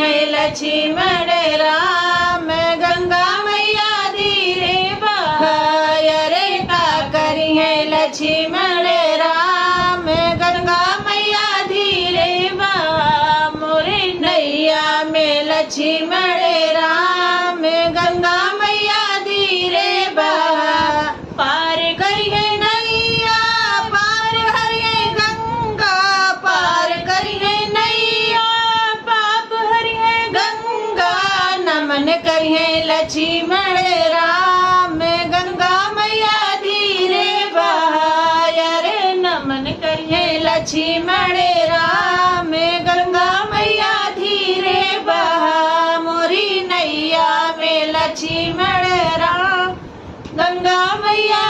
है लक्ष्मण राम, गंगा मैया धीरे बहाय रे का करी है लक्ष्मण राम, गंगा मैया धीरे बहा मोरे नैया में लक्ष्मण राम, गंगा मैया धीरे बहा पार करी है नैया पार हरिये गंगा, पार करी है नैया पाप हरिये गंगा, नमन करी है लक्ष्मण राम, गंगा मैया धीरे बहाय रे नमन करी है लक्ष्मण राम, गंगा मैया धीरे बहा मोरी नैया में लक्ष्मण राम, गंगा मैया